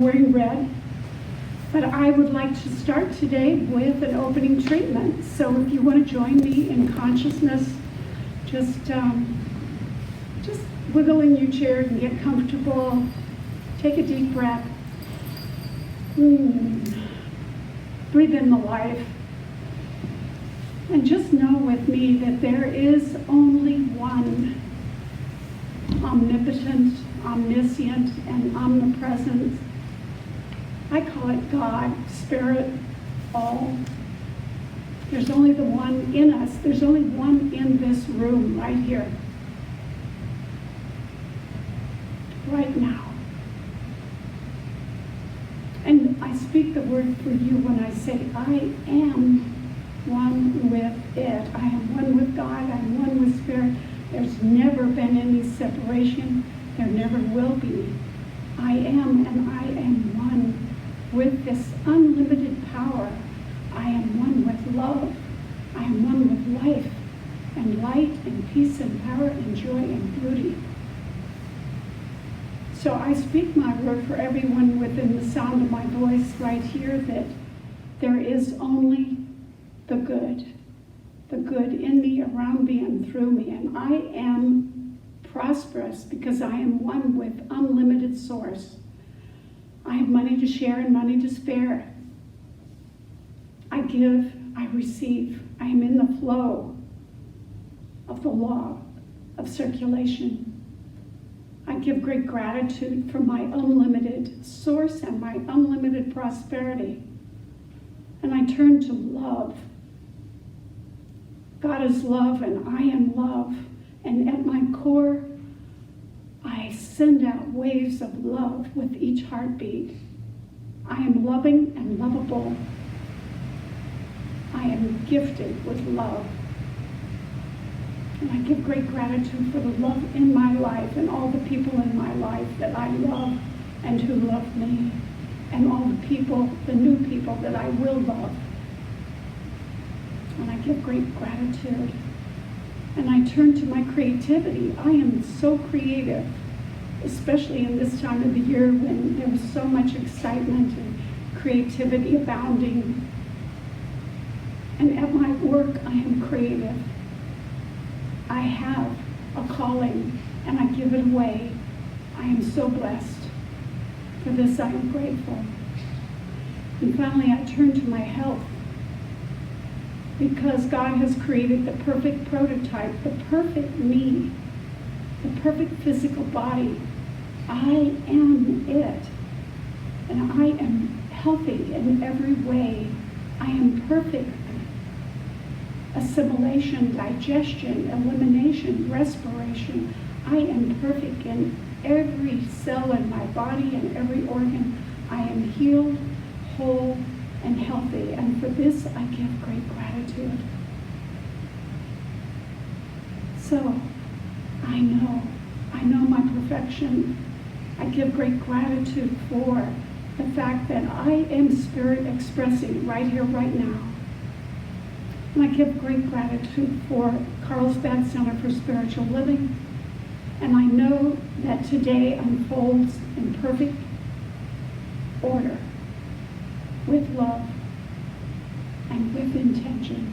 wearing red, but I would like to start today with an opening treatment. So if you want to join me in consciousness, just wiggle in your chair and get comfortable. Take a deep breath. Breathe in the life. And just know with me that there is only one omnipotent, omniscient, and omnipresent. I call it God, Spirit, all. There's only the one in us. There's only one in this room right here. Right now. And I speak the word for you when I say, I am one with it. I am one with God. I am one with Spirit. There's never been any separation. There never will be. I am, and I am one with this unlimited power. I am one with love. I am one with life and light and peace and power and joy and beauty. So I speak my word for everyone within the sound of my voice right here, that there is only the good in me, around me, and through me. And I am prosperous because I am one with unlimited source. I have money to share and money to spare. I give, I receive. I am in the flow of the law of circulation. I give great gratitude for my unlimited source and my unlimited prosperity. And I turn to love. God is love and I am love. And at my core, I send out waves of love with each heartbeat. I am loving and lovable. I am gifted with love. And I give great gratitude for the love in my life and all the people in my life that I love and who love me, and all the people, the new people that I will love. And I give great gratitude. And I turn to my creativity. I am so creative, especially in this time of the year when there was so much excitement and creativity abounding. And at my work, I am creative. I have a calling, and I give it away. I am so blessed. For this, I am grateful. And finally, I turn to my health, because God has created the perfect prototype, the perfect me, the perfect physical body. I am it, and I am healthy in every way. I am perfect. Assimilation, digestion, elimination, respiration. I am perfect in every cell in my body and every organ. I am healed, whole, and healthy. And for this, I give great gratitude. So, I know my perfection. I give great gratitude for the fact that I am spirit expressing right here, right now. And I give great gratitude for Carlsbad Center for Spiritual Living. And I know that today unfolds in perfect order, with love and with intention.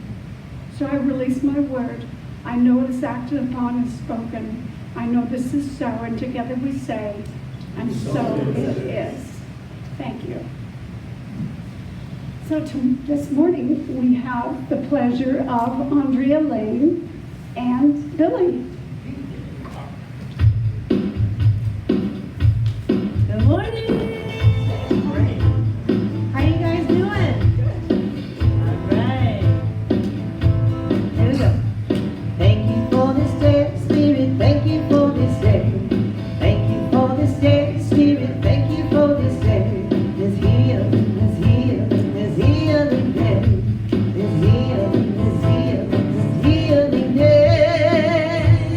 So I release my word. I know it is acted upon and spoken. I know this is so, and together we say, and so it is. Thank you. So this morning we have the pleasure of Andrea Lane and Billy. Good morning. Great. How you guys doing? Good. All right. Here we go. Thank you for this day, Spirit. Thank you for this day. Thank you for this day, Spirit. Thank you for this day. There's healing, there's healing, there's healing day. There's healing, there's healing, there's healing day.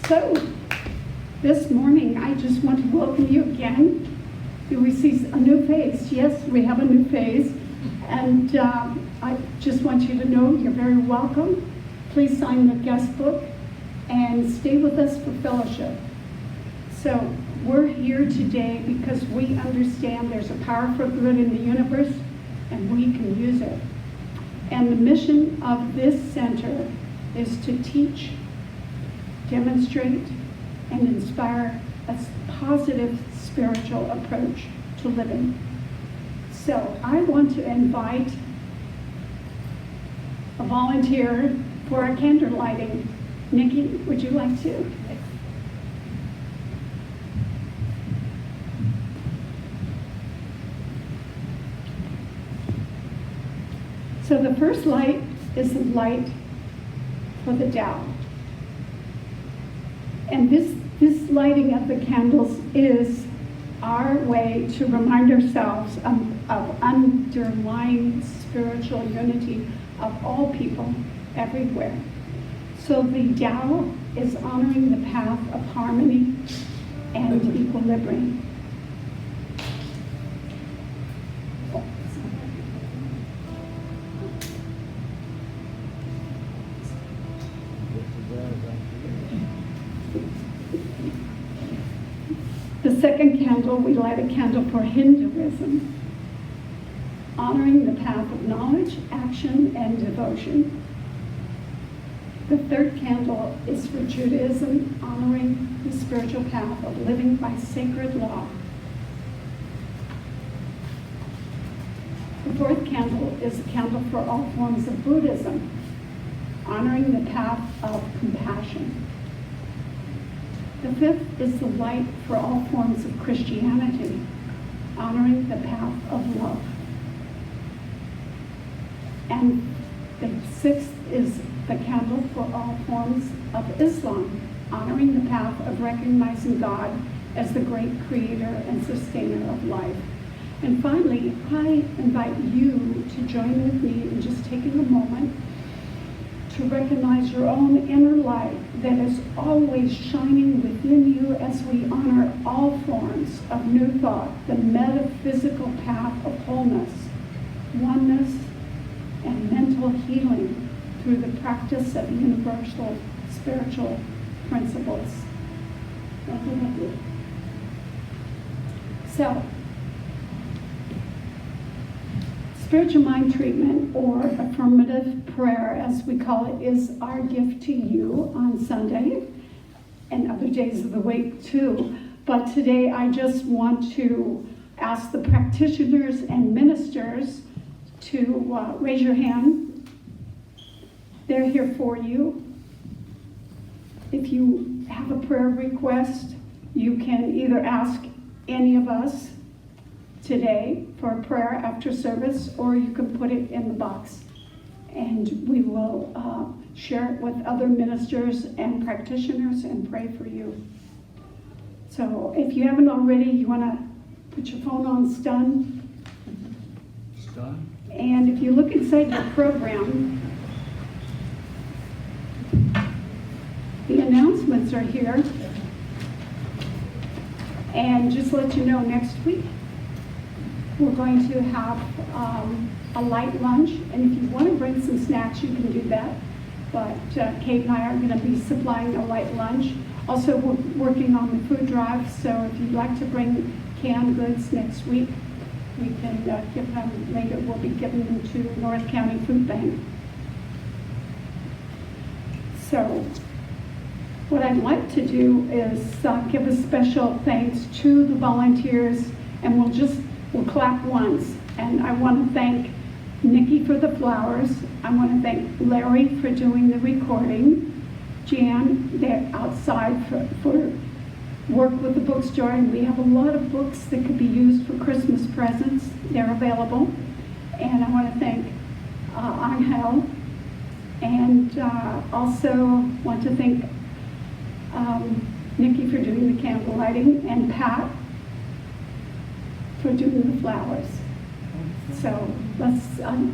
So, this morning, I just want to welcome you again. We see a new face. Yes, we have a new face. And I just want you to know you're very welcome. Please sign the guest book and stay with us for fellowship. So, we're here today because we understand there's a power for good in the universe and we can use it. And the mission of this center is to teach, demonstrate, and inspire a positive spiritual approach to living. So I want to invite a volunteer for our candle lighting. Nikki, would you like to? So the first light is the light for the Tao. And this lighting of the candles is our way to remind ourselves of underlying spiritual unity of all people everywhere. So the Tao is honoring the path of harmony and equilibrium. The second candle, we light a candle for Hinduism, honoring the path of knowledge, action, and devotion. The third candle is for Judaism, honoring the spiritual path of living by sacred law. The fourth candle is a candle for all forms of Buddhism, honoring the path of compassion. The fifth is the light for all forms of Christianity, honoring the path of love. And the sixth is the candle for all forms of Islam, honoring the path of recognizing God as the great creator and sustainer of life. And finally, I invite you to join with me in just taking a moment to recognize your own inner light that is always shining within you as we honor all forms of new thought, the metaphysical path of wholeness, oneness, and mental healing through the practice of universal spiritual principles. So, spiritual mind treatment, or affirmative prayer as we call it, is our gift to you on Sunday and other days of the week too. But today I just want to ask the practitioners and ministers to raise your hand. They're here for you. If you have a prayer request, you can either ask any of us today for a prayer after service, or you can put it in the box and we will share it with other ministers and practitioners and pray for you. So if you haven't already, you want to put your phone on stun. Stun? And if you look inside your program, the announcements are here. And just to let you know, next week we're going to have a light lunch, and if you want to bring some snacks, you can do that. But Kate and I are going to be supplying a light lunch. Also, we're working on the food drive, so if you'd like to bring canned goods next week, we can give them later. We'll be giving them to North County Food Bank. So, what I'd like to do is give a special thanks to the volunteers, and we'll clap once. And I want to thank Nikki for the flowers. I want to thank Larry for doing the recording. Jan, they're outside for work with the bookstore, and we have a lot of books that could be used for Christmas presents. They're available. And I want to thank Angel, and also want to thank Nikki for doing the candle lighting, and Pat for doing the flowers. So let's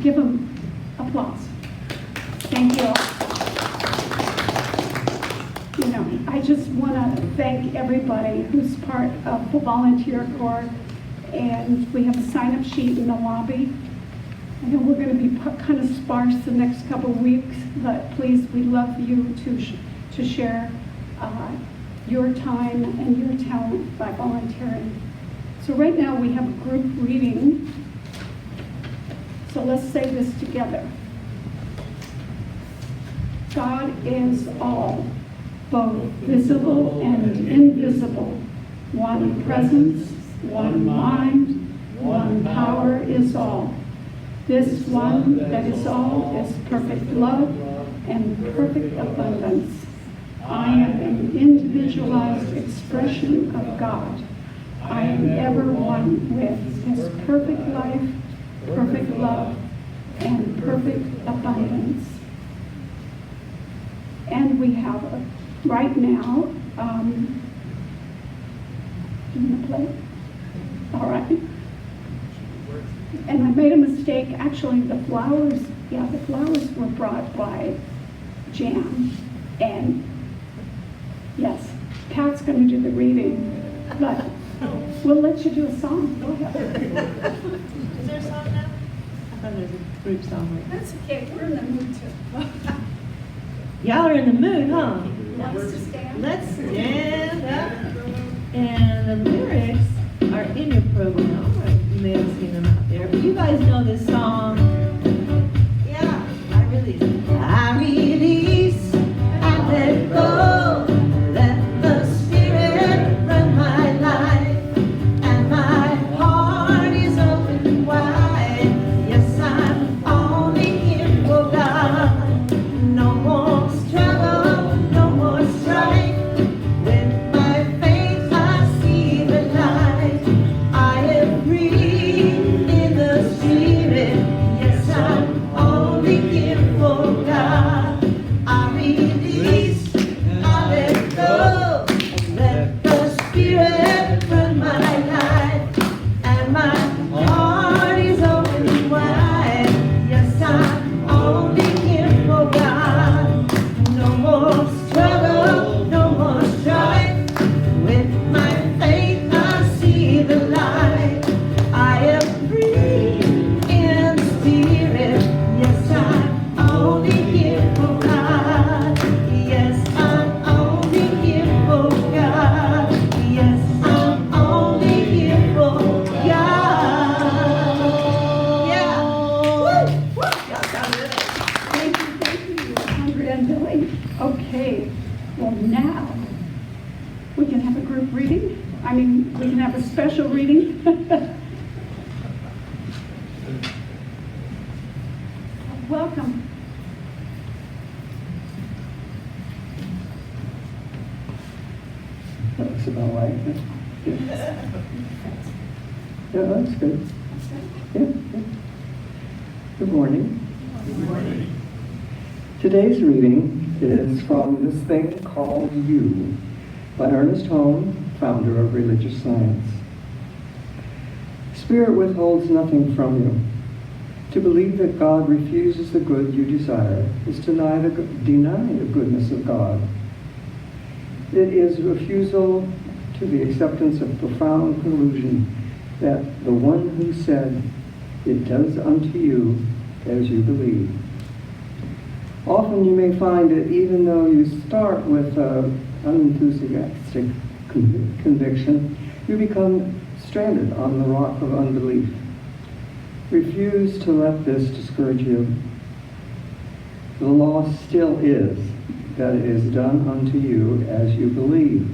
give them applause. Thank you all. You know, I just want to thank everybody who's part of the volunteer corps, and we have a sign-up sheet in the lobby. I know we're going to be kind of sparse the next couple of weeks, but please, we love you to share your time and your talent by volunteering. So right now we have a group reading. So let's say this together. God is all, both visible and invisible. One presence, one mind, one power is all. This one that is all is perfect love and perfect abundance. I am an individualized expression of God. I am ever one with His perfect life, perfect love, and perfect abundance. And we have, right now, do you want to play? All right. And I made a mistake. Actually, the flowers were brought by Jan. And yes, Pat's going to do the reading, but we'll let you do a song. Go ahead. Is there a song now? I thought there was a group song. That's okay. We're in the mood to. Y'all are in the mood, huh? Wants to stand? Let's stand up. And the lyrics are in your program. You may have seen them out there. But you guys know this song. Yeah, I release. I release, I let go. Let the Spirit run my life. And my heart is open wide. Yes, I'm only here for God. No more struggle, no more strife. With my faith I see the light. I am free in the Spirit. Yes, I'm only here for God. I release, I let go. Let the Spirit run my life. And my heart is open wide. Yes, I'm only here for God. No more struggle, no more strife. With my faith I see the light. I am free in spirit. Yes, I'm only here for God. Yes, I'm only here for God. Yes, I'm only here for God. Yeah. Woo! Woo! Y'all sound good. Thank you, Andrea and Billy. Okay, well now, we can have a group reading. I mean, we can have a special reading. Welcome. That's about right. Yeah, that's good. Yeah. Good morning. Good morning. Today's reading is from This Thing Called You by Ernest Holm, founder of Religious Science. Spirit withholds nothing from you. To believe that God refuses the good you desire is to deny the goodness of God. It is refusal to the acceptance of profound conclusion that the one who said, "It does unto you as you believe." Often you may find that even though you start with unenthusiastic conviction, you become stranded on the rock of unbelief. Refuse to let this discourage you. The law still is that it is done unto you as you believe.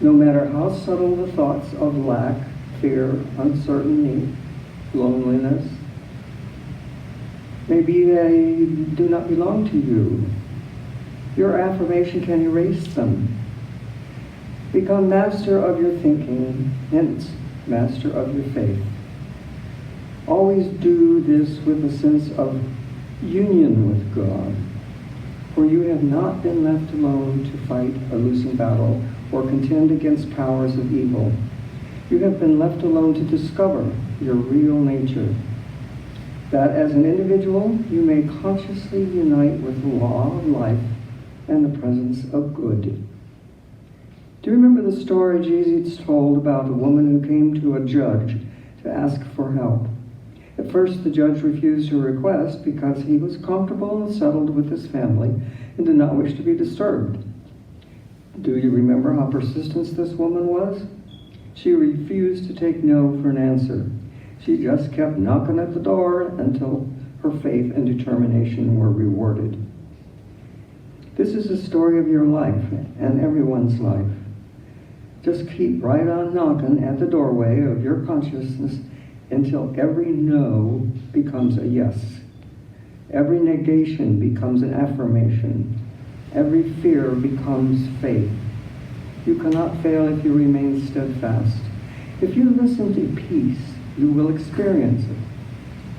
No matter how subtle the thoughts of lack, fear, uncertainty, loneliness, maybe they do not belong to you. Your affirmation can erase them. Become master of your thinking, hence master of your faith. Always do this with a sense of union with God, for you have not been left alone to fight a losing battle or contend against powers of evil. You have been left alone to discover your real nature. That as an individual, you may consciously unite with the law of life and the presence of good. Do you remember the story Jesus told about the woman who came to a judge to ask for help? At first, the judge refused her request because he was comfortable and settled with his family and did not wish to be disturbed. Do you remember how persistent this woman was? She refused to take no for an answer. She just kept knocking at the door until her faith and determination were rewarded. This is the story of your life and everyone's life. Just keep right on knocking at the doorway of your consciousness until every no becomes a yes. Every negation becomes an affirmation. Every fear becomes faith. You cannot fail if you remain steadfast. If you listen to peace, you will experience it.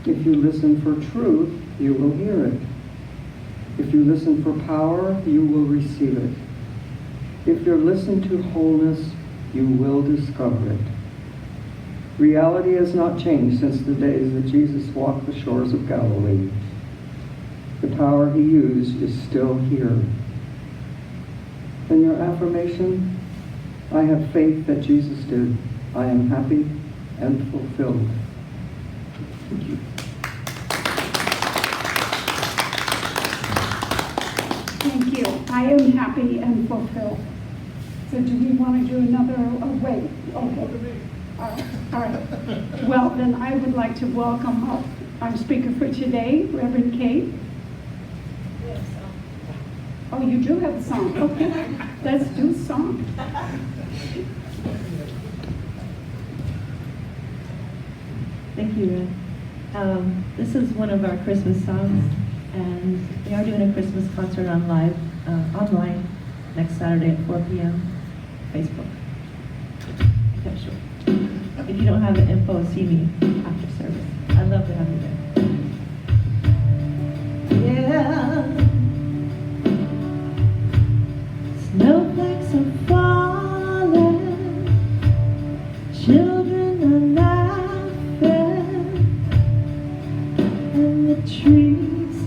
If you listen for truth, you will hear it. If you listen for power, you will receive it. If you listen to wholeness, you will discover it. Reality has not changed since the days that Jesus walked the shores of Galilee. The power he used is still here. And your affirmation, I have faith that Jesus did. I am happy and fulfilled. Thank you. Thank you. I am happy and fulfilled. So do we want to do another, wait, okay. All right. Well, then I would like to welcome up our speaker for today, Reverend Kate. Oh, you do have a song. Okay. Let's do a song. Thank you, Red. This is one of our Christmas songs, and we are doing a Christmas concert online next Saturday at 4 p.m. Facebook. Okay, sure. If you don't have the info, see me after service. I'd love to have you there. Yeah. Snowflakes are falling. Children are laughing. And the trees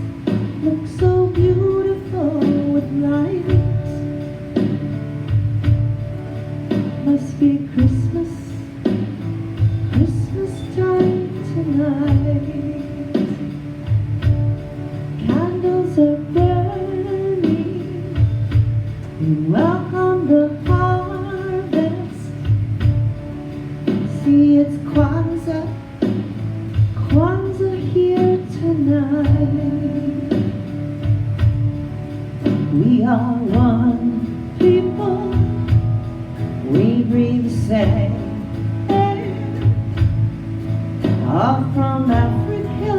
look so beautiful with lights. Must be Christmas time tonight. Candles are burning. We welcome the harvest. See, it's Kwanzaa here tonight. We are one people. We breathe the same. All from Africa,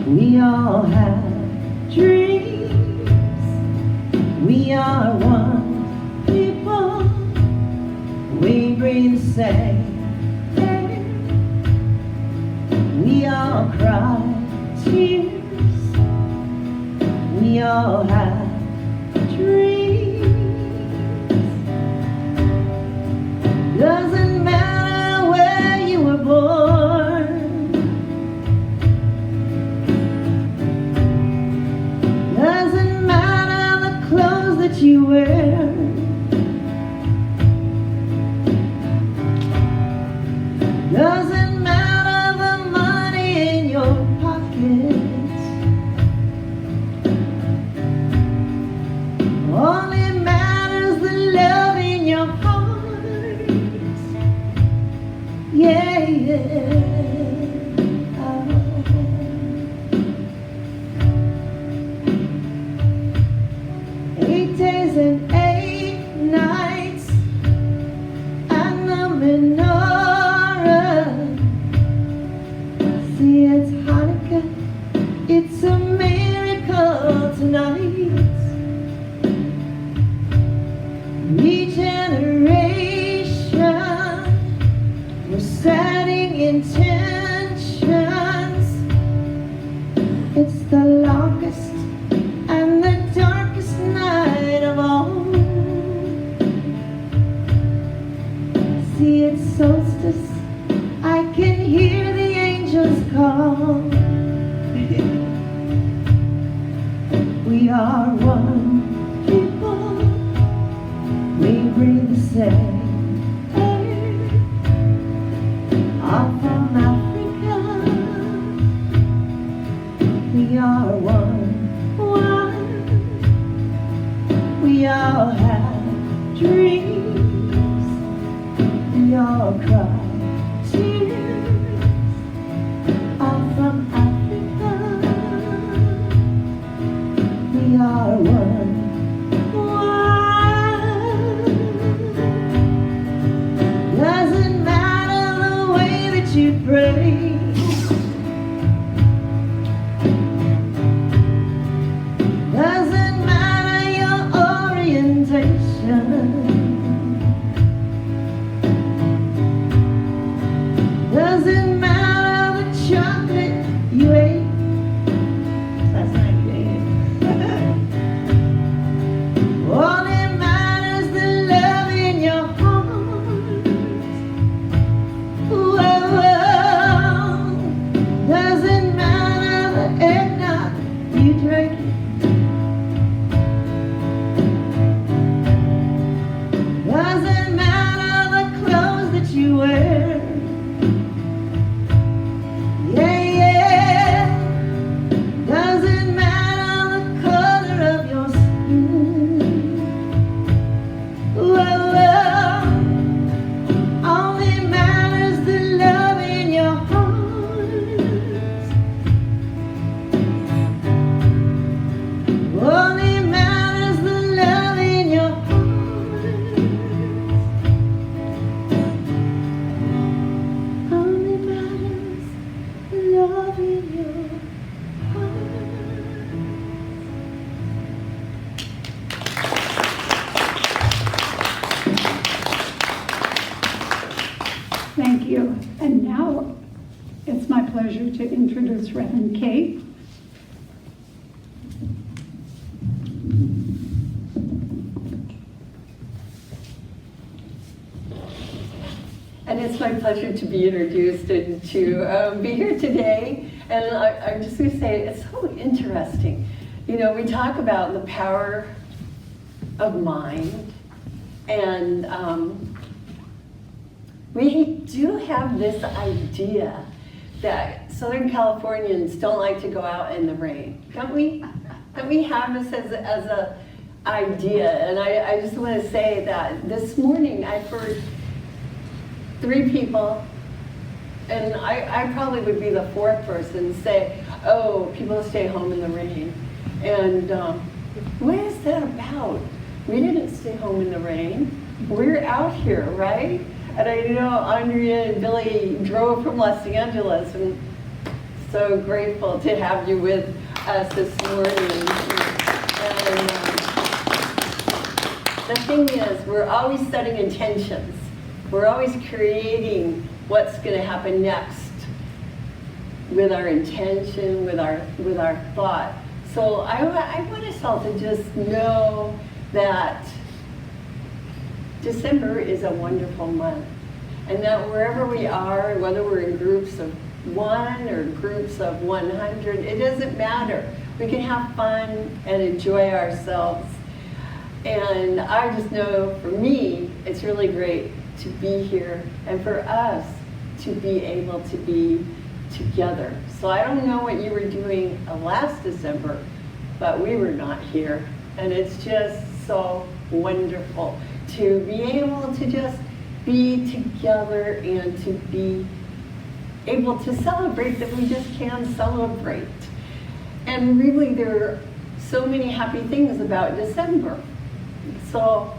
we all have dreams. We are one people. We breathe the same air. We all cry tears. We all have dreams. Doesn't matter where you were born. Doesn't matter the clothes that you wear. Doesn't matter the money in your pockets. Only matters the love in your heart. Yeah, yeah. Oh. 8 days and 8 We all have dreams. We all cry tears. All from Africa. We are one. Doesn't matter the way that you pray. Doesn't matter your orientation. Doesn't matter the chocolate you ate. That's not you ate. All that matters the love in your heart. Whoa, doesn't matter the eggnog you drink. Doesn't matter the clothes that you wear. Yeah, yeah. Doesn't matter the color of your skin. Whoa, only matters the love in your heart. Only matters the love in your heart. Only matters the love in your heart. Thank you. And now it's my pleasure to introduce Reverend Kate. And it's my pleasure to be introduced and to be here today. And I'm just going to say it's so interesting. You know, we talk about the power of mind, and we do have this idea that Southern Californians don't like to go out in the rain, don't we? Don't we have this as a idea? And I just want to say that this morning I've heard 3 people, and I probably would be the 4th person, say, oh, people stay home in the rain. And what is that about? We didn't stay home in the rain. We're out here, right? And I know Andrea and Billy drove from Los Angeles, and so grateful to have you with us this morning. And the thing is, we're always setting intentions. We're always creating what's going to happen next with our intention, with our thought. So I want us all to just know that December is a wonderful month, and that wherever we are, whether we're in groups of 1 or groups of 100, it doesn't matter. We can have fun and enjoy ourselves. And I just know, for me, it's really great to be here, and for us to be able to be together. So I don't know what you were doing last December, but we were not here. And it's just so wonderful to be able to just be together and to be able to celebrate that we just can celebrate. And really, there are so many happy things about December. So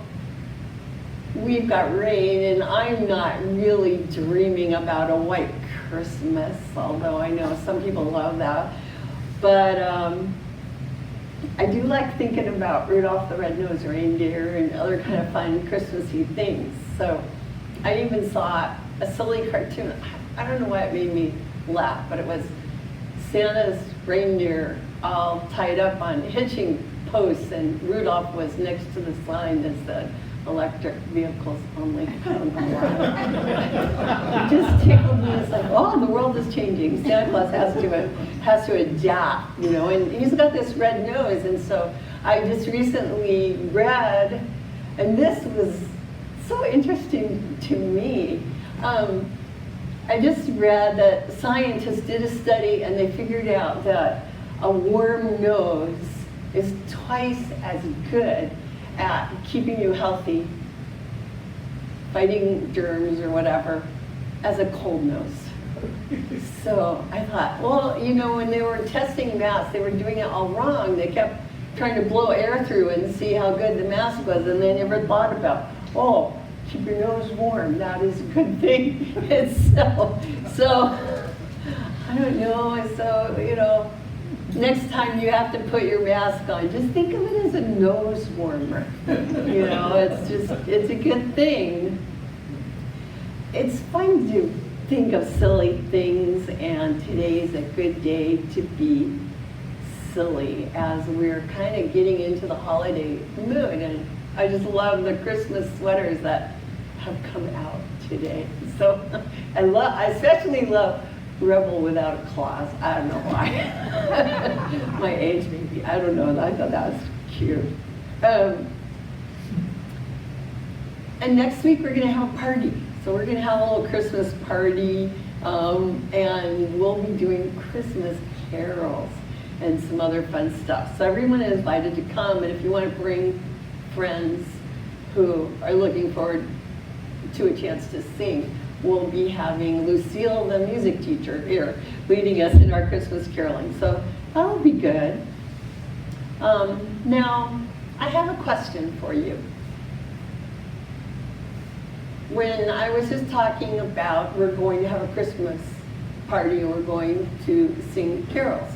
we've got rain, and I'm not really dreaming about a white Christmas, although I know some people love that. But I do like thinking about Rudolph the Red-Nosed Reindeer and other kind of fun Christmassy things. So I even saw a silly cartoon. I don't know why it made me laugh, but it was Santa's reindeer all tied up on hitching posts, and Rudolph was next to the sign that said, electric vehicles only. It just tickled me. It's like, oh, the world is changing. Santa Claus has to adapt, you know, and he's got this red nose. And so I just recently read, and this was so interesting to me. I just read that scientists did a study, and they figured out that a warm nose is twice as good at keeping you healthy, fighting germs or whatever, as a cold nose. So I thought, well, you know, when they were testing masks, they were doing it all wrong. They kept trying to blow air through and see how good the mask was, and they never thought about, oh, keep your nose warm. That is a good thing itself. So I don't know. So, you know, next time you have to put your mask on, just think of it as a nose warmer. You know, it's a good thing. It's fun to think of silly things, and today's a good day to be silly as we're kind of getting into the holiday mood. And I just love the Christmas sweaters that have come out today. So I especially love Rebel Without a Clause. I don't know why. My age maybe. I don't know. I thought that was cute. And next week we're going to have a party. So we're going to have a little Christmas party, and we'll be doing Christmas carols and some other fun stuff. So everyone is invited to come, and if you want to bring friends who are looking forward to a chance to sing, we'll be having Lucille, the music teacher, here leading us in our Christmas caroling. So that'll be good. Now, I have a question for you. When I was just talking about we're going to have a Christmas party and we're going to sing carols,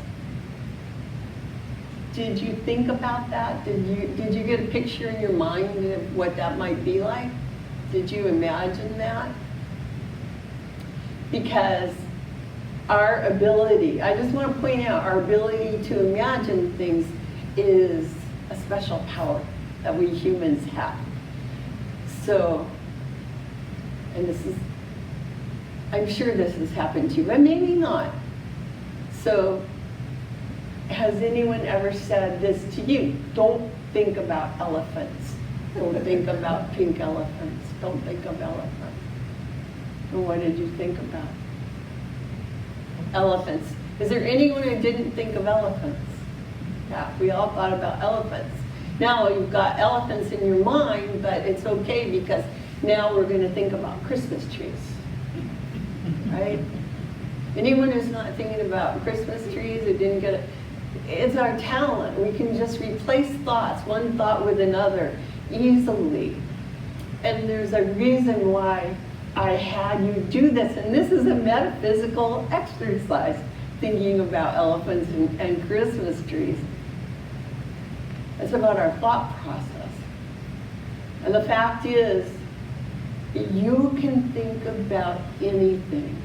did you think about that? Did you get a picture in your mind of what that might be like? Did you imagine that? Because our ability, I just want to point out, our ability to imagine things is a special power that we humans have. So, and this is, I'm sure this has happened to you, but maybe not. So, has anyone ever said this to you? Don't think about elephants. Don't think about pink elephants. Don't think of elephants. And what did you think about? Elephants. Is there anyone who didn't think of elephants? Yeah, we all thought about elephants. Now you've got elephants in your mind, but it's okay because now we're going to think about Christmas trees, right? Anyone who's not thinking about Christmas trees who didn't get it, it's our talent. We can just replace thoughts, one thought with another, easily. And there's a reason why I had you do this, and this is a metaphysical exercise, thinking about elephants and Christmas trees. It's about our thought process. And the fact is, you can think about anything.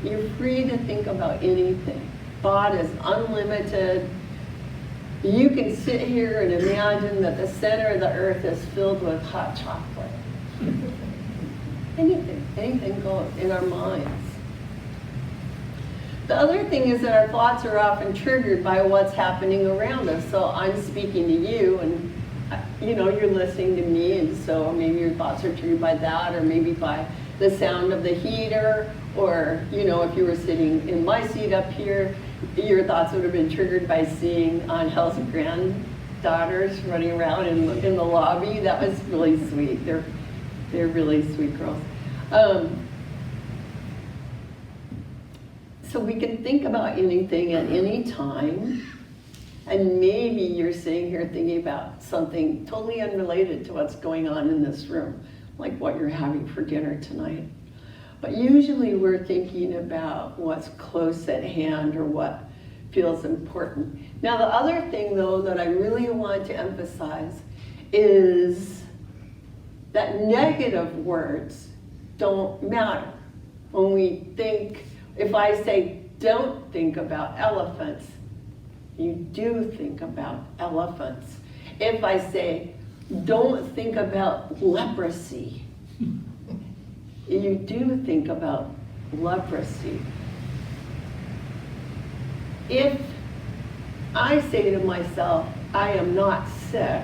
You're free to think about anything. Thought is unlimited. You can sit here and imagine that the center of the earth is filled with hot chocolate. Anything goes in our minds. The other thing is that our thoughts are often triggered by what's happening around us. So I'm speaking to you, and you know, you're listening to me, and so maybe your thoughts are triggered by that, or maybe by the sound of the heater, or you know, if you were sitting in my seat up here, your thoughts would have been triggered by seeing Angel's granddaughters running around in the lobby. That was really sweet. They're really sweet girls. So we can think about anything at any time, and maybe you're sitting here thinking about something totally unrelated to what's going on in this room, like what you're having for dinner tonight. But usually we're thinking about what's close at hand or what feels important. Now the other thing though that I really want to emphasize is that negative words don't matter. When we think, if I say don't think about elephants, you do think about elephants. If I say don't think about leprosy, you do think about leprosy. If I say to myself, I am not sick,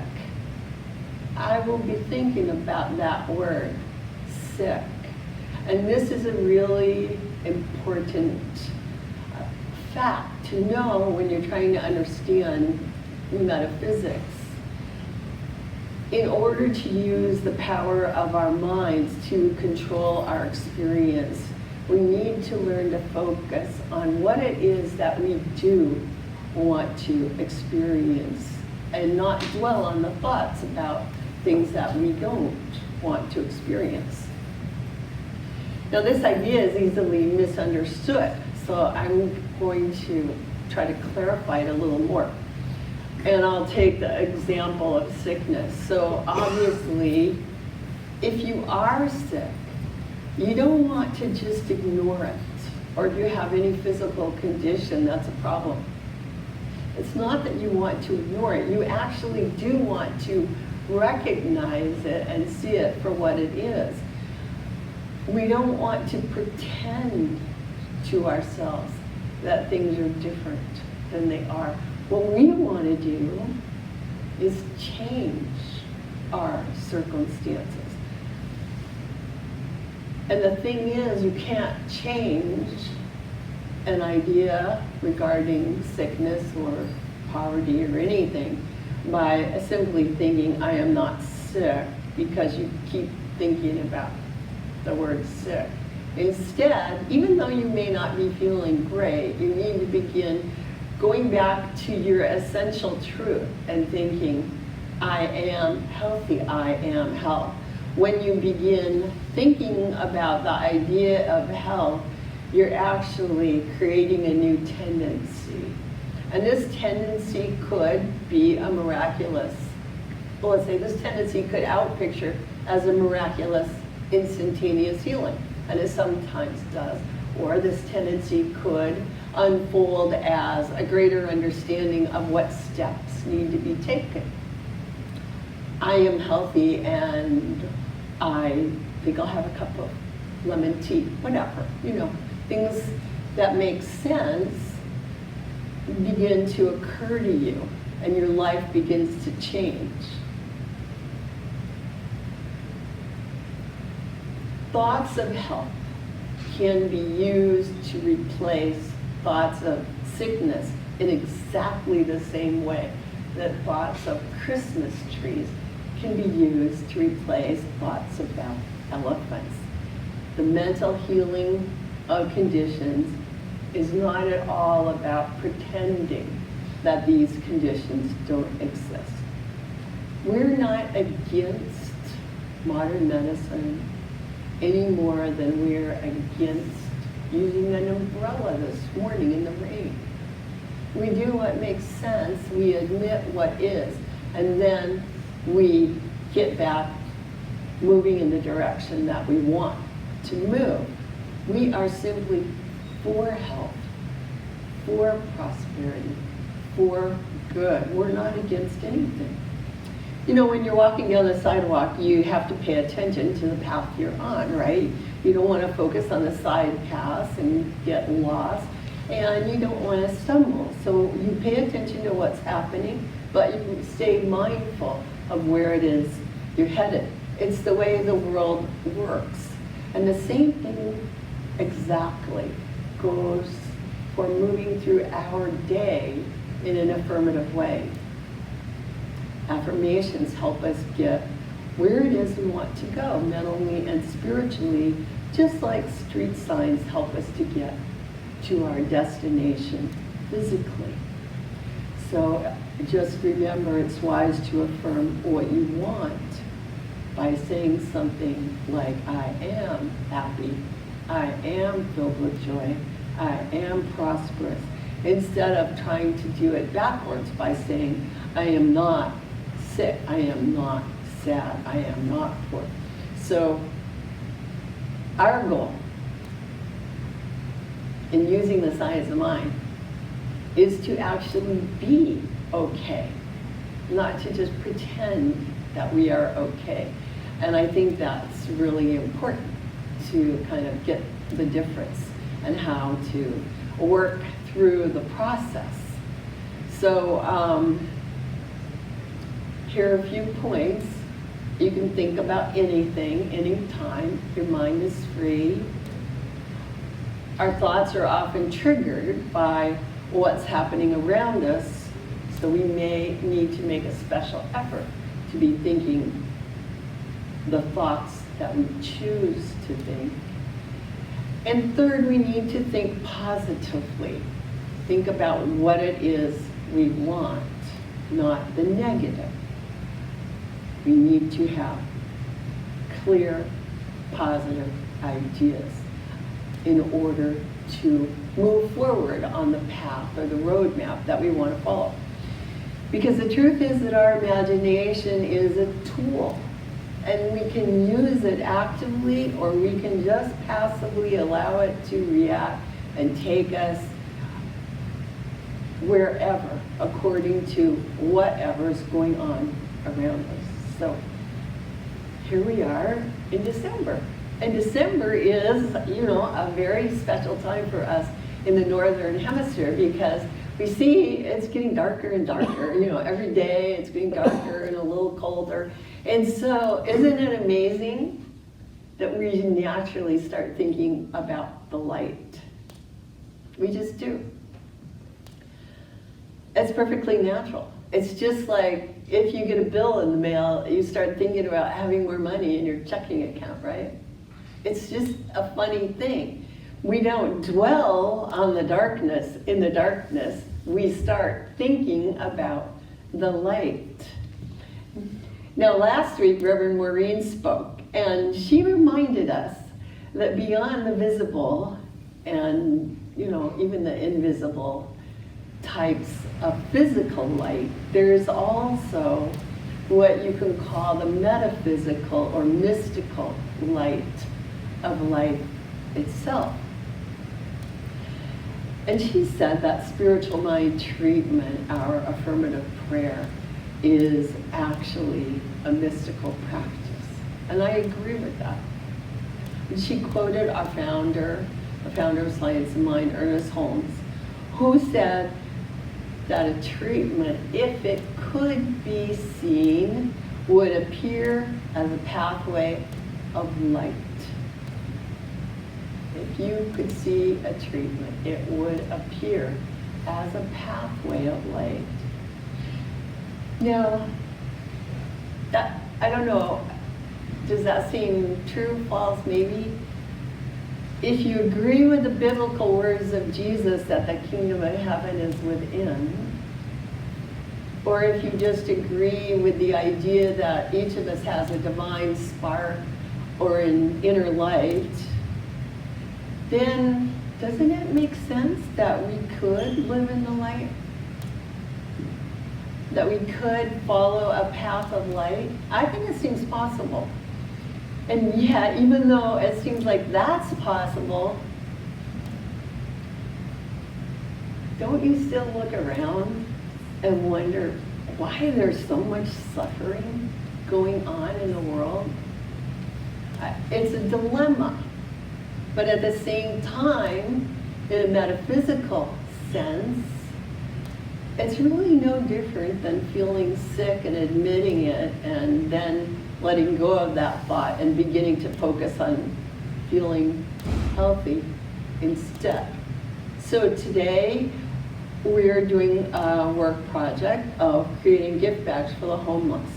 I will be thinking about that word, sick. And this is a really important fact to know when you're trying to understand metaphysics. in order to use the power of our minds to control our experience, we need to learn to focus on what it is that we do want to experience and not dwell on the thoughts about things that we don't want to experience. Now, this idea is easily misunderstood, so I'm going to try to clarify it a little more. And I'll take the example of sickness. So obviously, if you are sick, you don't want to just ignore it. Or if you have any physical condition, that's a problem. It's not that you want to ignore it. You actually do want to recognize it and see it for what it is. We don't want to pretend to ourselves that things are different than they are. What we want to do is change our circumstances. And the thing is, you can't change an idea regarding sickness or poverty or anything by simply thinking, I am not sick, because you keep thinking about the word sick. Instead, even though you may not be feeling great, you need to begin going back to your essential truth and thinking, I am healthy, I am health. When you begin thinking about the idea of health, you're actually creating a new tendency. And this tendency could be a miraculous, well, let's say this tendency could outpicture as a miraculous instantaneous healing, and it sometimes does. Or this tendency could unfold as a greater understanding of what steps need to be taken. I am healthy and I think I'll have a cup of lemon tea, whatever, things that make sense begin to occur to you and your life begins to change. Thoughts of health can be used to replace thoughts of sickness in exactly the same way that thoughts of Christmas trees can be used to replace thoughts about elephants. The mental healing of conditions is not at all about pretending that these conditions don't exist. We're not against modern medicine any more than we're against using an umbrella this morning in the rain. We do what makes sense, we admit what is, and then we get back moving in the direction that we want to move. We are simply for health, for prosperity, for good. We're not against anything. When you're walking down the sidewalk, you have to pay attention to the path you're on, right? You don't want to focus on the side paths and get lost, and you don't want to stumble. So you pay attention to what's happening, but you stay mindful of where it is you're headed. It's the way the world works. And the same thing exactly goes for moving through our day in an affirmative way. Affirmations help us get where it is we want to go, mentally and spiritually, just like street signs help us to get to our destination physically. So just remember, it's wise to affirm what you want by saying something like, I am happy, I am filled with joy, I am prosperous, instead of trying to do it backwards by saying, I am not sick, I am not sad, I am not poor. So our goal in using the science of mind is to actually be okay, not to just pretend that we are okay. And I think that's really important to kind of get the difference and how to work through the process. So here are a few points. You can think about anything, anytime. Your mind is free. Our thoughts are often triggered by what's happening around us, so we may need to make a special effort to be thinking the thoughts that we choose to think. And third, we need to think positively. Think about what it is we want, not the negative. We need to have clear, positive ideas in order to move forward on the path or the roadmap that we want to follow. Because the truth is that our imagination is a tool, and we can use it actively, or we can just passively allow it to react and take us wherever, according to whatever's going on around us. So here we are in December. And December is, a very special time for us in the Northern Hemisphere, because we see it's getting darker and darker. Every day it's getting darker and a little colder. And so isn't it amazing that we naturally start thinking about the light? We just do. It's perfectly natural. It's just like if you get a bill in the mail, you start thinking about having more money in your checking account, right? It's just a funny thing. We don't dwell on the darkness. In the darkness, we start thinking about the light. Now, last week, Reverend Maureen spoke, and she reminded us that beyond the visible and, even the invisible types of physical light, there's also what you can call the metaphysical or mystical light of life itself. And she said that spiritual mind treatment, our affirmative prayer, is actually a mystical practice. And I agree with that. And she quoted our founder, the founder of Science and Mind, Ernest Holmes, who said that a treatment, if it could be seen, would appear as a pathway of light. If you could see a treatment, it would appear as a pathway of light. Now, I don't know, does that seem true, false, maybe? If you agree with the biblical words of Jesus that the kingdom of heaven is within, or if you just agree with the idea that each of us has a divine spark or an inner light, then doesn't it make sense that we could live in the light? That we could follow a path of light? I think it seems possible. And yet, even though it seems like that's possible, don't you still look around and wonder why there's so much suffering going on in the world? It's a dilemma. But at the same time, in a metaphysical sense, it's really no different than feeling sick and admitting it and then letting go of that thought and beginning to focus on feeling healthy instead. So today, we're doing a work project of creating gift bags for the homeless.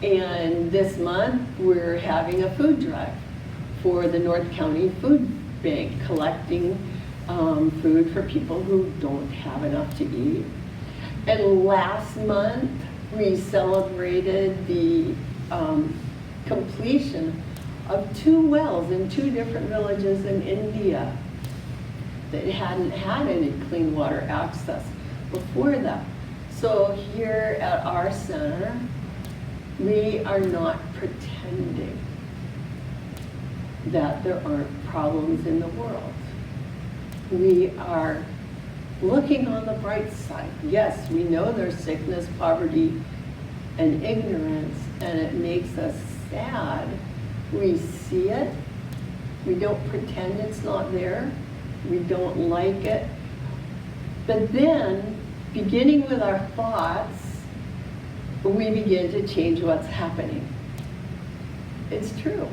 And this month, we're having a food drive for the North County Food Bank, collecting food for people who don't have enough to eat. And last month, we celebrated the completion of 2 wells in 2 different villages in India that hadn't had any clean water access before that. So here at our center, we are not pretending that there aren't problems in the world. We are looking on the bright side. Yes, we know there's sickness, poverty, and ignorance, and it makes us sad. We see it. We don't pretend it's not there. We don't like it. But then, beginning with our thoughts, we begin to change what's happening. It's true.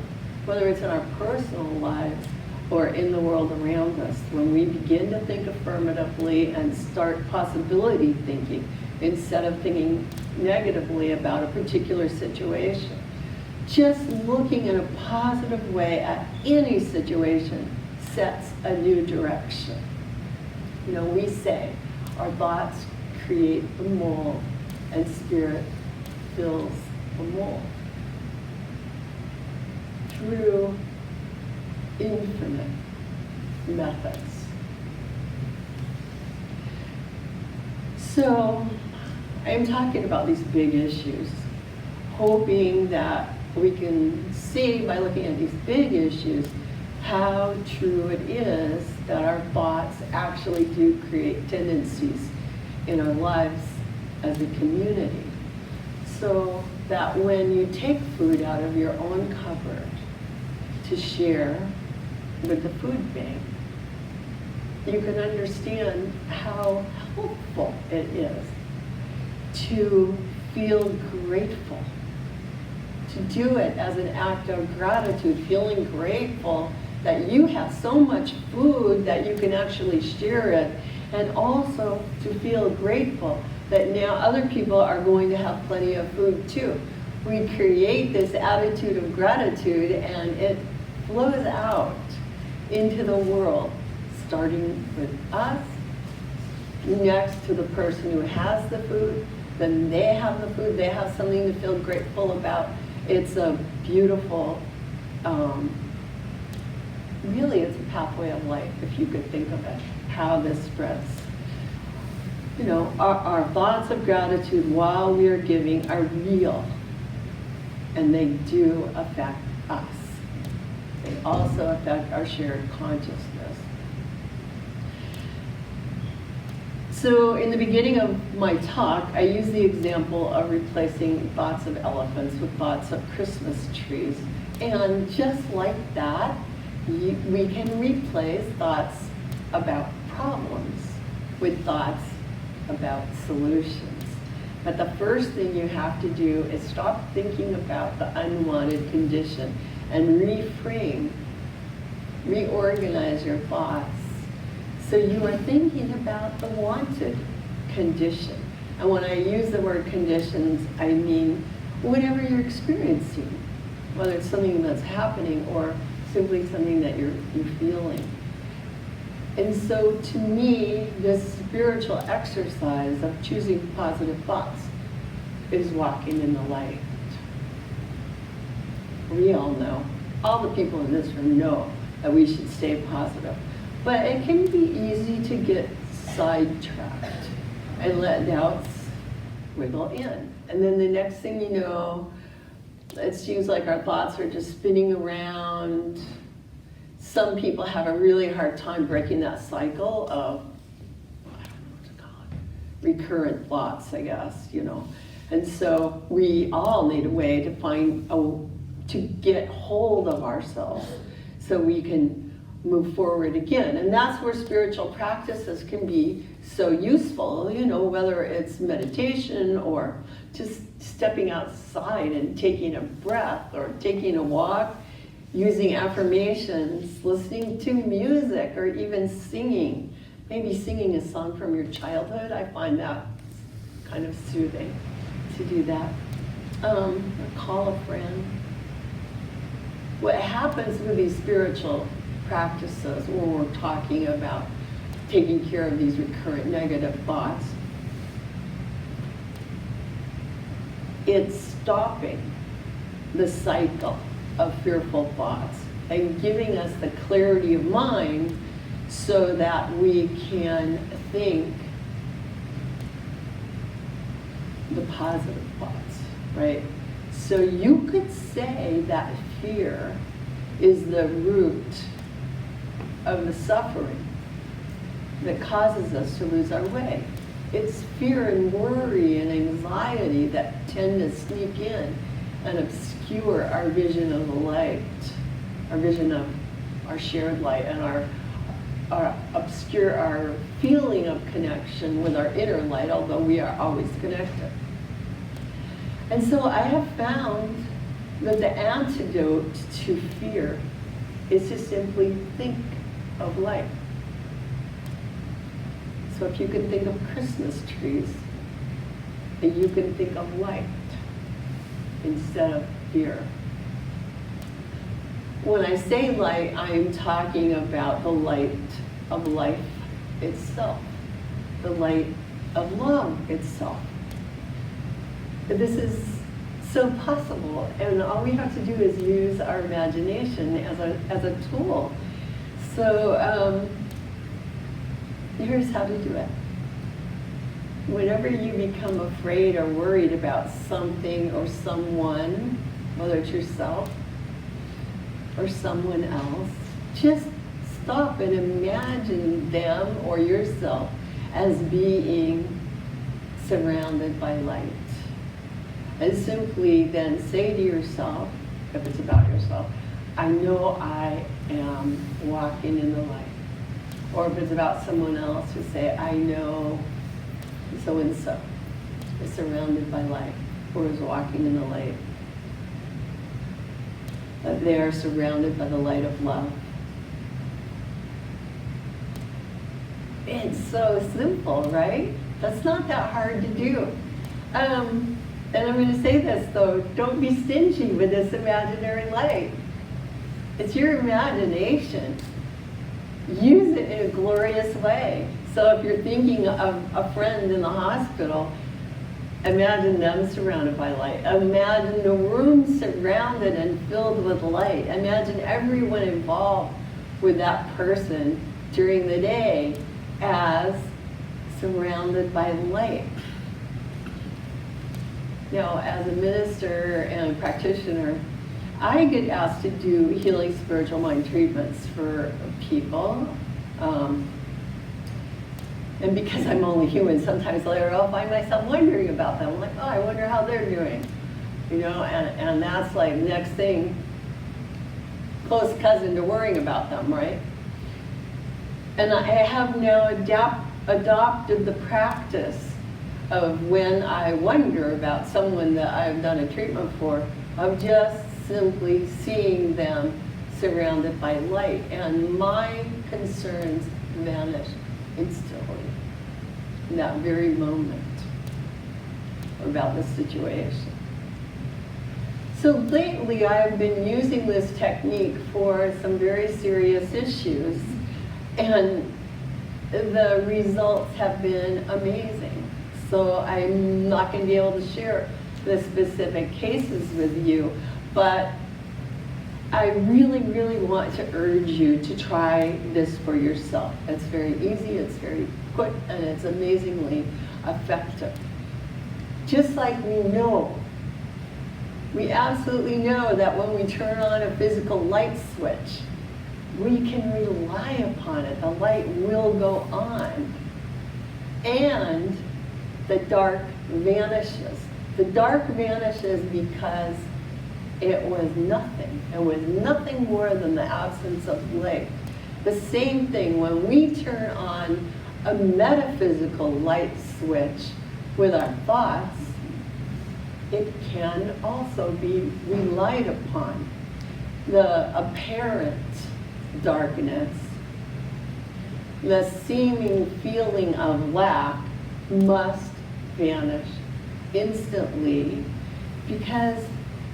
Whether it's in our personal lives or in the world around us, when we begin to think affirmatively and start possibility thinking instead of thinking negatively about a particular situation. Just looking in a positive way at any situation sets a new direction. You know, we say our thoughts create the mold and spirit fills the mold. Through infinite methods. So I'm talking about these big issues, hoping that we can see by looking at these big issues how true it is that our thoughts actually do create tendencies in our lives as a community. So that when you take food out of your own cupboard to share with the food bank, you can understand how helpful it is to feel grateful, to do it as an act of gratitude, feeling grateful that you have so much food that you can actually share it, and also to feel grateful that now other people are going to have plenty of food too. We create this attitude of gratitude and it flows out into the world, starting with us, next to the person who has the food, then they have the food, they have something to feel grateful about. It's a beautiful, really it's a pathway of life, if you could think of it, how this spreads. You know, our thoughts of gratitude while we are giving are real, and they do affect us. They also affect our shared consciousness. So in the beginning of my talk, I used the example of replacing thoughts of elephants with thoughts of Christmas trees. And just like that, we can replace thoughts about problems with thoughts about solutions. But the first thing you have to do is stop thinking about the unwanted condition and reframe, reorganize your thoughts. So you are thinking about the wanted condition. And when I use the word conditions, I mean whatever you're experiencing, whether it's something that's happening or simply something that you're feeling. And so to me, this spiritual exercise of choosing positive thoughts is walking in the light. We all know, all the people in this room know that we should stay positive. But it can be easy to get sidetracked and let doubts wiggle in. And then the next thing you know, it seems like our thoughts are just spinning around. Some people have a really hard time breaking that cycle of, I don't know what to call it, recurrent thoughts, I guess, you know. And so we all need a way to find, to get hold of ourselves so we can move forward again. And that's where spiritual practices can be so useful, you know, whether it's meditation or just stepping outside and taking a breath or taking a walk, using affirmations, listening to music, or even singing. Maybe singing a song from your childhood. I find that kind of soothing to do that. Or call a friend. What happens with these spiritual practices when we're talking about taking care of these recurrent negative thoughts, it's stopping the cycle of fearful thoughts and giving us the clarity of mind so that we can think the positive thoughts, right? So you could say that fear is the root of the suffering that causes us to lose our way. It's fear and worry and anxiety that tend to sneak in and obscure our vision of the light, our vision of our shared light, and obscure our feeling of connection with our inner light, although we are always connected. And so I have found that the antidote to fear is to simply think of light. So if you can think of Christmas trees, and you can think of light instead of fear. When I say light, I am talking about the light of life itself, the light of love itself. This is so possible, and all we have to do is use our imagination as a tool. So here's how to do it. Whenever you become afraid or worried about something or someone, whether it's yourself or someone else, just stop and imagine them or yourself as being surrounded by light. And simply then say to yourself, if it's about yourself, I know I am walking in the light. Or if it's about someone else, you say, I know so-and-so is surrounded by light or is walking in the light. That they are surrounded by the light of love. It's so simple, right? That's not that hard to do. And I'm going to say this though, don't be stingy with this imaginary light. It's your imagination. Use it in a glorious way. So if you're thinking of a friend in the hospital, imagine them surrounded by light. Imagine the room surrounded and filled with light. Imagine everyone involved with that person during the day as surrounded by light. Now, as a minister and practitioner, I get asked to do healing spiritual mind treatments for people. And because I'm only human, sometimes later I'll find myself wondering about them. I'm like, oh, I wonder how they're doing. You know, and that's like next thing, close cousin to worrying about them, right? And I have now adopted the practice of when I wonder about someone that I've done a treatment for, of just simply seeing them surrounded by light, and my concerns vanish instantly in that very moment about the situation. So lately I've been using this technique for some very serious issues, and the results have been amazing. So I'm not going to be able to share the specific cases with you, but I really, really want to urge you to try this for yourself. It's very easy, it's very quick, and it's amazingly effective. Just like we absolutely know that when we turn on a physical light switch, we can rely upon it. The light will go on. And the dark vanishes. The dark vanishes because it was nothing. It was nothing more than the absence of light. The same thing when we turn on a metaphysical light switch with our thoughts, it can also be relied upon. The apparent darkness, the seeming feeling of lack must vanish instantly, because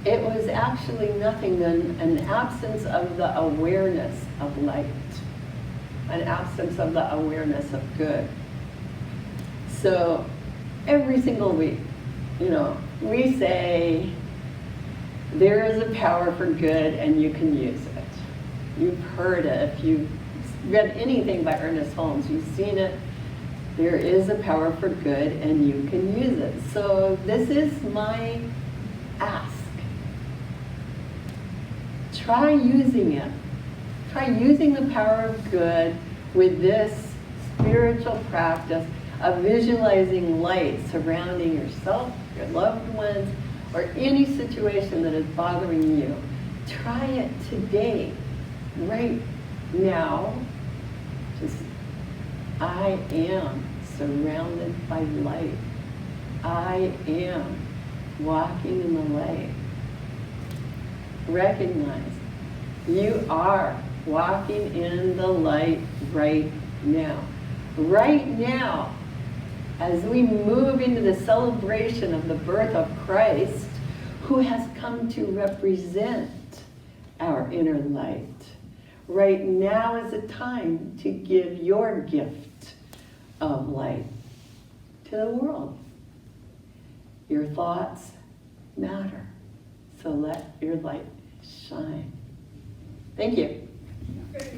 it was actually nothing than an absence of the awareness of light, an absence of the awareness of good. So every single week, we say there is a power for good and you can use it. You've heard it. If you've read anything by Ernest Holmes, you've seen it. There is a power for good and you can use it. So this is my ask. Try using it. Try using the power of good with this spiritual practice of visualizing light surrounding yourself, your loved ones, or any situation that is bothering you. Try it today, right now. Just, I am surrounded by light. I am walking in the light. Recognize you are walking in the light right now. Right now, as we move into the celebration of the birth of Christ, who has come to represent our inner light. Right now is the time to give your gift of light to the world. Your thoughts matter, so let your light shine. Thank you. Let's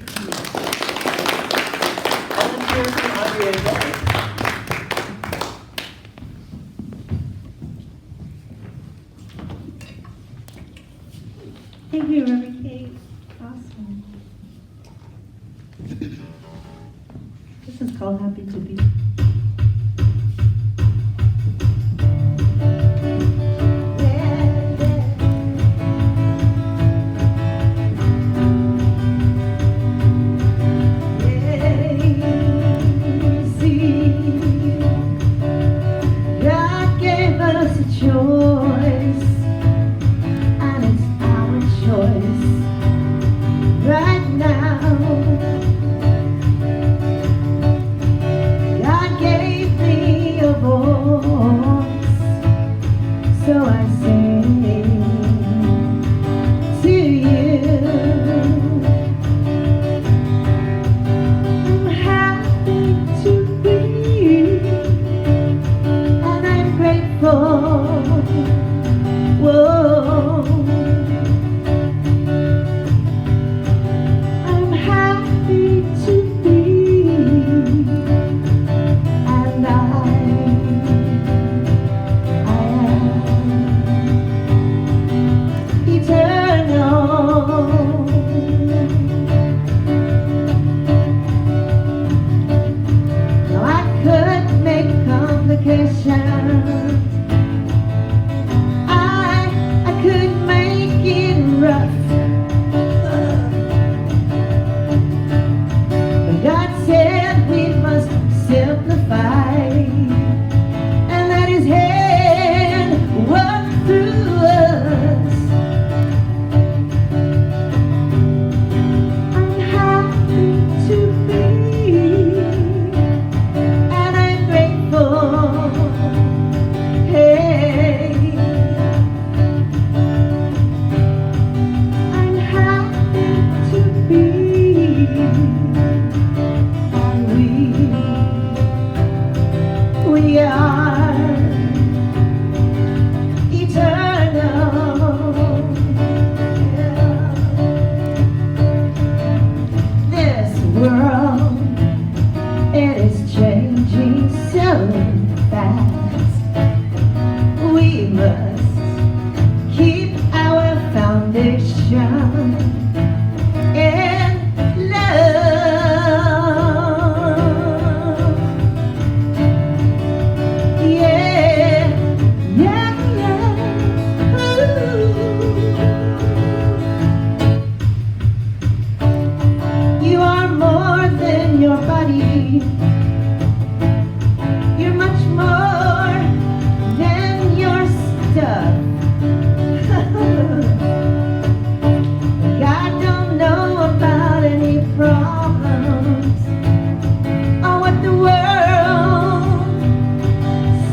hear from Andrea again. Thank you, Reverend Kate. Awesome. This is called Happy to Be. God gave us a choice, and it's our choice right now. God gave me a voice, so I sing to you. I'm happy to be, and I'm grateful. Whoa. I'm happy to be, and I am eternal. Now I could make complications. I could make it rough. But God said we must simplify and let His hand work through us. I'm happy to be, and I'm grateful. Hey, I'm happy to be, and we are eternal. This world, it is changing so fast. We must keep our foundation in love. Yeah, yeah, yeah. Ooh. You are more than your body. You're much more than your stuff. God don't know about any problems or what the world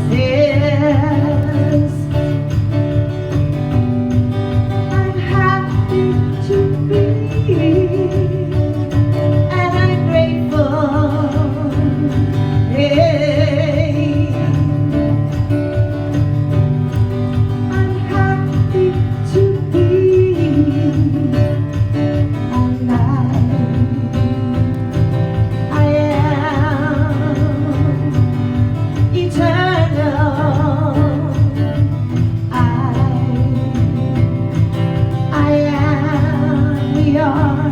says. I'm happy to be, and I'm grateful. Hey, I'm happy to be, and I am eternal. We are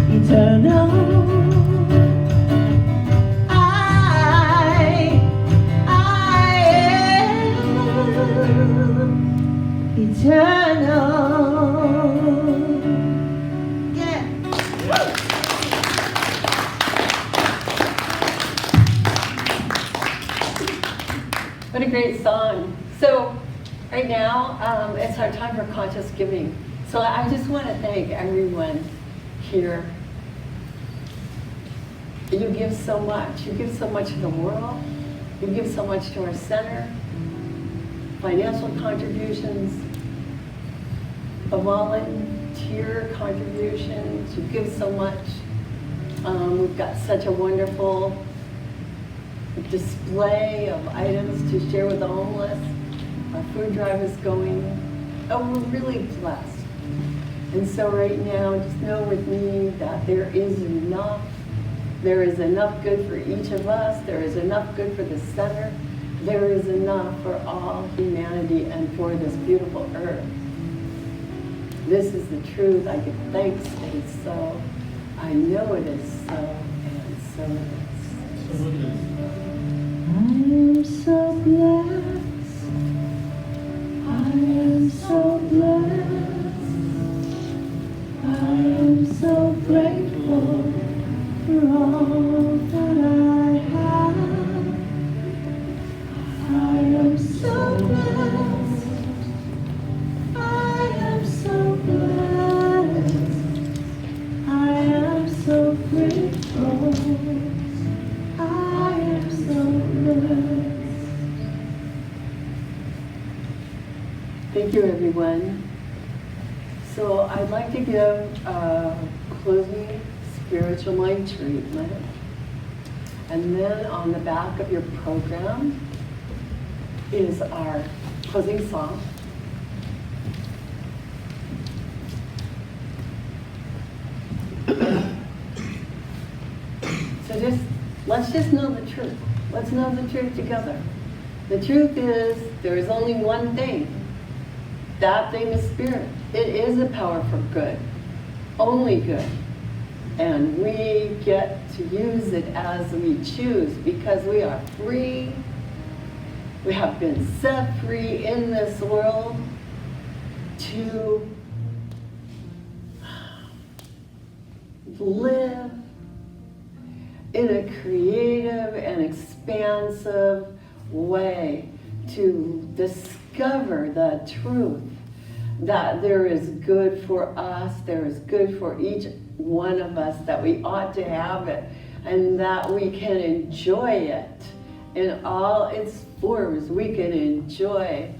eternal. I am eternal. Yeah. What a great song. So right now, it's our time for conscious giving. So I just want to thank everyone here. You give so much. You give so much to the world. You give so much to our center, financial contributions, volunteer contributions. You give so much. We've got such a wonderful display of items to share with the homeless. Our food drive is going. Oh, we're really blessed. And so right now, just know with me that there is enough. There is enough good for each of us. There is enough good for the center. There is enough for all humanity and for this beautiful earth. This is the truth. I give thanks. It is so. I know it is so, and so it is. So it is. I am so blessed. I am so blessed. I am so grateful for all that I have. I am so blessed. I am so blessed. I am so grateful. I am so blessed. Thank you, everyone. So I'd like to give a closing spiritual mind treatment. And then on the back of your program is our closing song. So let's just know the truth. Let's know the truth together. The truth is there is only one thing. That thing is spirit. It is a power for good, only good. And we get to use it as we choose because we are free. We have been set free in this world to live in a creative and expansive way, to discover the truth that there is good for us, there is good for each one of us, that we ought to have it, and that we can enjoy it in all its forms. We can enjoy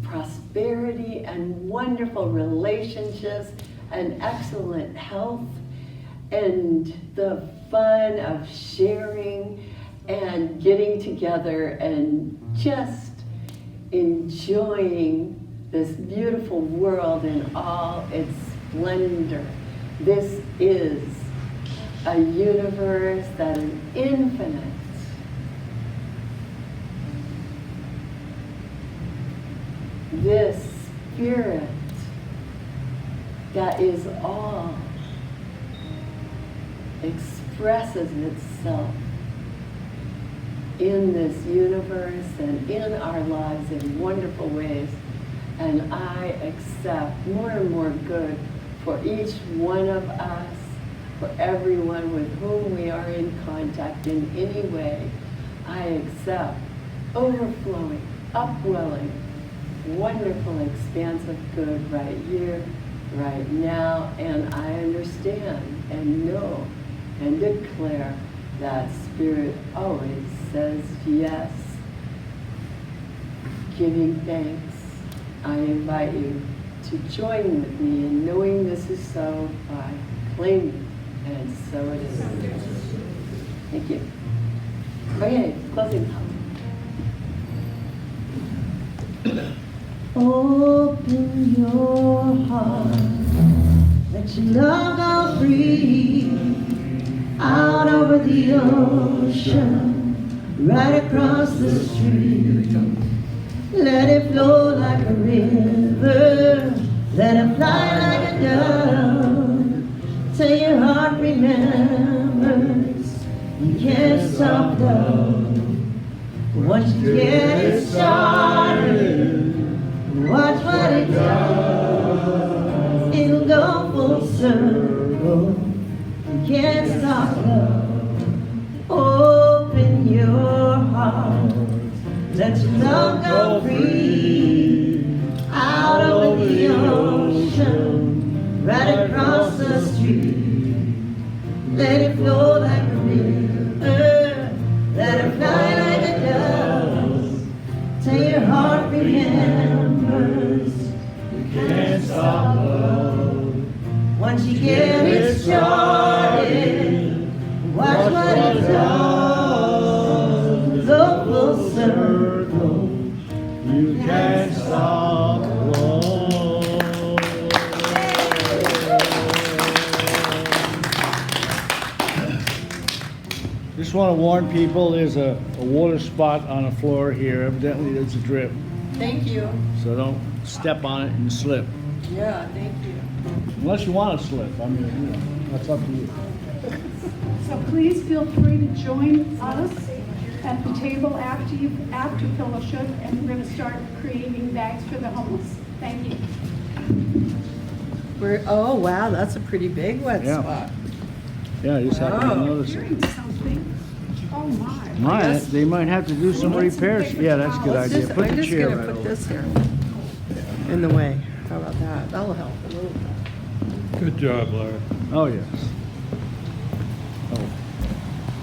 prosperity and wonderful relationships and excellent health and the fun of sharing and getting together and just enjoying this beautiful world in all its splendor. This is a universe that is infinite. This spirit that is all expresses itself in this universe and in our lives in wonderful ways. And I accept more and more good for each one of us, for everyone with whom we are in contact in any way. I accept overflowing, upwelling, wonderful, expansive good right here, right now. And I understand and know and declare that Spirit always says yes. Giving thanks, I invite you to join with me in knowing this is so by claiming, and so it is. Thank you. Okay, closing thought. Open your heart, let your love go free, out over the ocean, right across the street. Let it flow like a river, let it fly like a dove, till your heart remembers you can't stop love. Once you get it started, watch what it does. It'll go full circle. You can't stop love. Open your heart. Let your love go free. Out over the ocean, right across the street. Let it flow like a river. Let it fly like a dove. want to warn people, there's a water spot on the floor here. Evidently, there's a drip. Thank you. So don't step on it and slip. Yeah, thank you. Unless you want to slip. I mean, you know, that's up to you. So please feel free to join us at the table after fellowship, and we're going to start creating bags for the homeless. Thank you. Oh, wow, that's a pretty big wet Yeah. spot. Yeah, you just have to Wow. notice it. Hearing something. Oh my. Might, they might have to do some Well, let's repairs. take a Yeah, that's a good Let's idea. just- Put I'm the just chair gonna right put over. this here in the way. How about that? That'll help a little bit. Good job, Larry. Oh, yes.